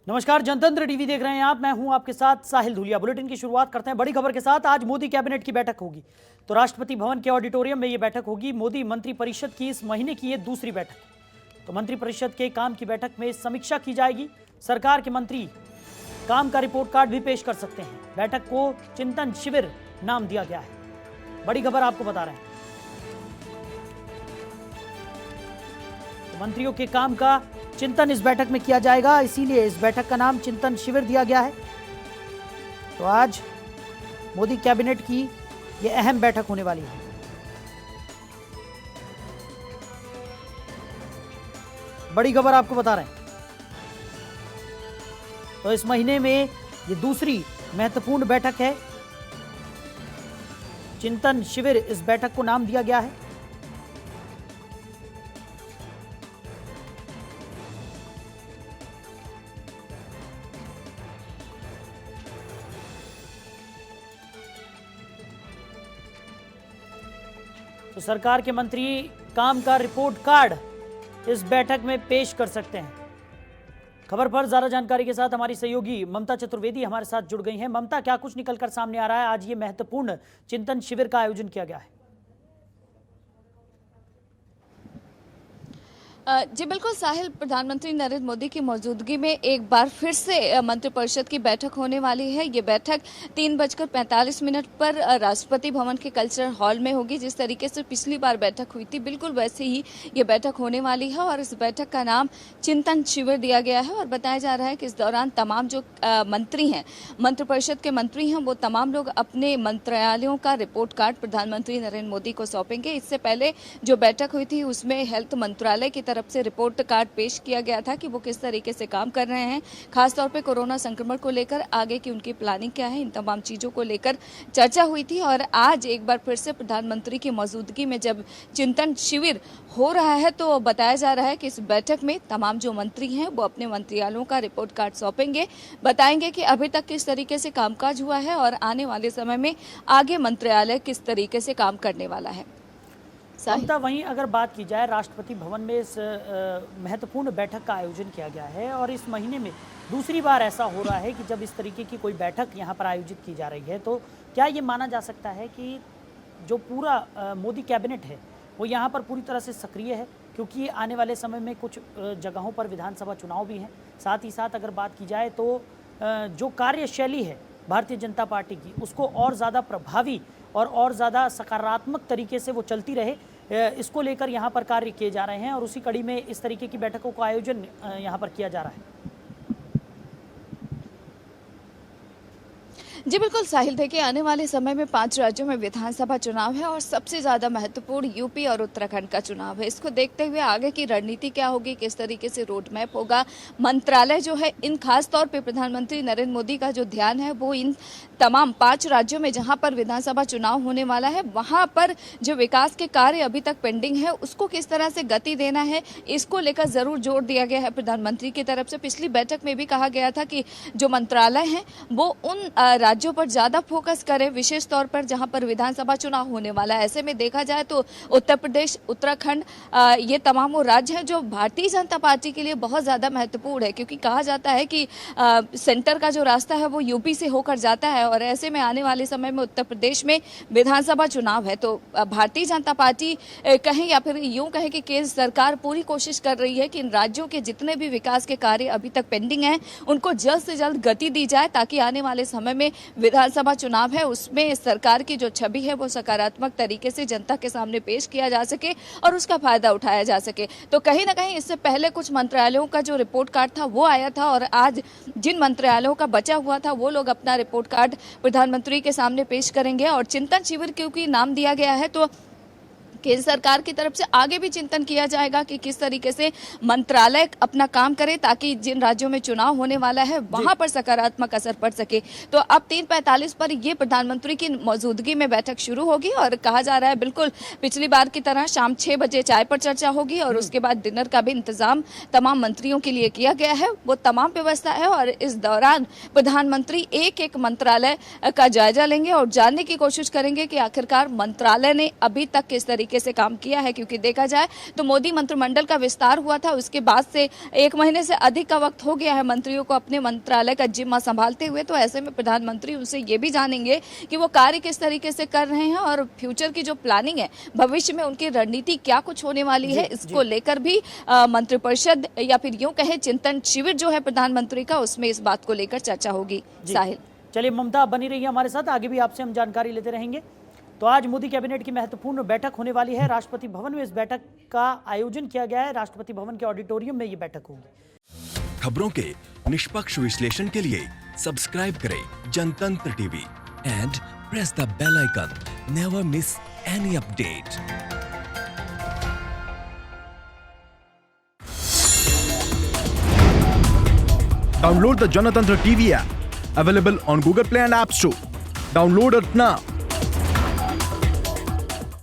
नमस्कार, जनतंत्र टीवी देख रहे हैं आप। मैं हूं आपके साथ साहिल धुलिया। बुलेटिन की शुरुआत करते हैं बड़ी खबर के साथ। आज मोदी कैबिनेट की बैठक होगी। तो राष्ट्रपति भवन के ऑडिटोरियम में यह बैठक होगी। मोदी मंत्री परिषद की इस महीने की यह दूसरी बैठक है। तो मंत्री परिषद के काम की बैठक में समीक्षा की जाएगी। सरकार के मंत्री काम का रिपोर्ट कार्ड भी पेश कर सकते हैं। बैठक को चिंतन शिविर नाम दिया गया है। बड़ी खबर आपको बता रहे हैं। तो मंत्रियों के काम का चिंतन इस बैठक में किया जाएगा, इसीलिए इस बैठक का नाम चिंतन शिविर दिया गया है। तो आज मोदी कैबिनेट की यह अहम बैठक होने वाली है। बड़ी खबर आपको बता रहे हैं। तो इस महीने में ये दूसरी महत्वपूर्ण बैठक है। चिंतन शिविर इस बैठक को नाम दिया गया है। तो सरकार के मंत्री काम का रिपोर्ट कार्ड इस बैठक में पेश कर सकते हैं। खबर पर ज्यादा जानकारी के साथ हमारी सहयोगी ममता चतुर्वेदी हमारे साथ जुड़ गई हैं। ममता, क्या कुछ निकलकर सामने आ रहा है? आज ये महत्वपूर्ण चिंतन शिविर का आयोजन किया गया है। जी बिल्कुल साहिल, प्रधानमंत्री नरेंद्र मोदी की मौजूदगी में एक बार फिर से मंत्रिपरिषद की बैठक होने वाली है। ये बैठक 3:45 पर राष्ट्रपति भवन के कल्चरल हॉल में होगी। जिस तरीके से पिछली बार बैठक हुई थी, बिल्कुल वैसे ही ये बैठक होने वाली है। और इस बैठक का नाम चिंतन शिविर दिया गया है। और बताया जा रहा है कि इस दौरान तमाम जो मंत्री हैं, मंत्रिपरिषद के मंत्री हैं, वो तमाम लोग अपने मंत्रालयों का रिपोर्ट कार्ड प्रधानमंत्री नरेंद्र मोदी को सौंपेंगे। इससे पहले जो बैठक हुई थी उसमें हेल्थ मंत्रालय की तरफ से रिपोर्ट कार्ड पेश किया गया था कि वो किस तरीके से काम कर रहे हैं, खासतौर पे कोरोना संक्रमण को लेकर आगे की उनकी प्लानिंग क्या है, इन तमाम चीजों को लेकर चर्चा हुई थी। और आज एक बार फिर से प्रधानमंत्री की मौजूदगी में जब चिंतन शिविर हो रहा है, तो बताया जा रहा है कि इस बैठक में तमाम जो मंत्री हैं वो अपने मंत्रालयों का रिपोर्ट कार्ड सौंपेंगे, बताएंगे कि अभी तक किस तरीके से कामकाज हुआ है और आने वाले समय में आगे मंत्रालय किस तरीके से काम करने वाला है। ममता, वहीं अगर बात की जाए, राष्ट्रपति भवन में इस महत्वपूर्ण बैठक का आयोजन किया गया है और इस महीने में दूसरी बार ऐसा हो रहा है कि जब इस तरीके की कोई बैठक यहाँ पर आयोजित की जा रही है, तो क्या ये माना जा सकता है कि जो पूरा मोदी कैबिनेट है वो यहाँ पर पूरी तरह से सक्रिय है? क्योंकि आने वाले समय में कुछ जगहों पर विधानसभा चुनाव भी हैं। साथ ही साथ अगर बात की जाए तो जो कार्यशैली है भारतीय जनता पार्टी की, उसको और ज़्यादा प्रभावी और ज़्यादा सकारात्मक तरीके से वो चलती रहे, इसको लेकर यहाँ पर कार्य किए जा रहे हैं। और उसी कड़ी में इस तरीके की बैठकों का आयोजन यहाँ पर किया जा रहा है। जी बिल्कुल साहिल, देखिए आने वाले समय में 5 राज्यों में विधानसभा चुनाव है और सबसे ज्यादा महत्वपूर्ण यूपी और उत्तराखंड का चुनाव है। इसको देखते हुए आगे की रणनीति क्या होगी, किस तरीके से रोड मैप होगा, मंत्रालय जो है, इन खास तौर पे प्रधानमंत्री नरेंद्र मोदी का जो ध्यान है वो इन तमाम 5 राज्यों में जहां पर विधानसभा चुनाव होने वाला है, वहां पर जो विकास के कार्य अभी तक पेंडिंग है उसको किस तरह से गति देना है, इसको लेकर जरूर जोर दिया गया है प्रधानमंत्री की तरफ से। पिछली बैठक में भी कहा गया था कि जो मंत्रालय है वो उन राज्यों पर ज्यादा फोकस करें, विशेष तौर पर जहां पर विधानसभा चुनाव होने वाला है। ऐसे में देखा जाए तो उत्तर प्रदेश, उत्तराखंड, ये तमाम वो राज्य हैं जो भारतीय जनता पार्टी के लिए बहुत ज्यादा महत्वपूर्ण है, क्योंकि कहा जाता है कि सेंटर का जो रास्ता है वो यूपी से होकर जाता है। और ऐसे में आने वाले समय में उत्तर प्रदेश में विधानसभा चुनाव है, तो भारतीय जनता पार्टी कहें या फिर यूं कहें कि केंद्र सरकार पूरी कोशिश कर रही है कि इन राज्यों के जितने भी विकास के कार्य अभी तक पेंडिंग हैं उनको जल्द से जल्द गति दी जाए, ताकि आने वाले समय में विधानसभा चुनाव है उसमें सरकार की जो छवि है वो सकारात्मक तरीके से जनता के सामने पेश किया जा सके और उसका फायदा उठाया जा सके। तो कहीं ना कहीं इससे पहले कुछ मंत्रालयों का जो रिपोर्ट कार्ड था वो आया था, और आज जिन मंत्रालयों का बचा हुआ था वो लोग अपना रिपोर्ट कार्ड प्रधानमंत्री के सामने पेश करेंगे। और चिंतन शिविर क्योंकि नाम दिया गया है, तो केंद्र सरकार की तरफ से आगे भी चिंतन किया जाएगा कि किस तरीके से मंत्रालय अपना काम करे, ताकि जिन राज्यों में चुनाव होने वाला है वहां पर सकारात्मक असर पड़ सके। तो अब 3:45 पर ये प्रधानमंत्री की मौजूदगी में बैठक शुरू होगी और कहा जा रहा है बिल्कुल पिछली बार की तरह शाम 6 बजे चाय पर चर्चा होगी और उसके बाद डिनर का भी इंतजाम तमाम मंत्रियों के लिए किया गया है। वो तमाम व्यवस्था है और इस दौरान प्रधानमंत्री एक एक मंत्रालय का जायजा लेंगे और जानने की कोशिश करेंगे कि आखिरकार मंत्रालय ने अभी तक किस तरीके तरीके से काम किया है, क्योंकि देखा जाए तो मोदी मंत्रिमंडल का विस्तार हुआ था, उसके बाद से 1 महीने से अधिक का वक्त हो गया है मंत्रियों को अपने मंत्रालय का जिम्मा संभालते हुए। तो ऐसे में प्रधानमंत्री उनसे ये भी जानेंगे कि वो कार्य किस तरीके से कर रहे हैं और फ्यूचर की जो प्लानिंग है, भविष्य में उनकी रणनीति क्या कुछ होने वाली है, इसको लेकर भी मंत्रिपरिषद या फिर यूं कहे चिंतन शिविर जो है प्रधानमंत्री का, उसमें इस बात को लेकर चर्चा होगी। साहिल, चलिए ममता, बनी रहिए हमारे साथ, आगे भी आपसे हम जानकारी लेते रहेंगे। तो आज मोदी कैबिनेट की महत्वपूर्ण बैठक होने वाली है। राष्ट्रपति भवन में इस बैठक का आयोजन किया गया है। राष्ट्रपति भवन के ऑडिटोरियम में ये बैठक होगी। खबरों के निष्पक्ष विश्लेषण के लिए सब्सक्राइब करें Janatantra TV and press the bell icon. Never miss any update. Download the Janatantra TV app, available on Google Play and App Store. Download it now.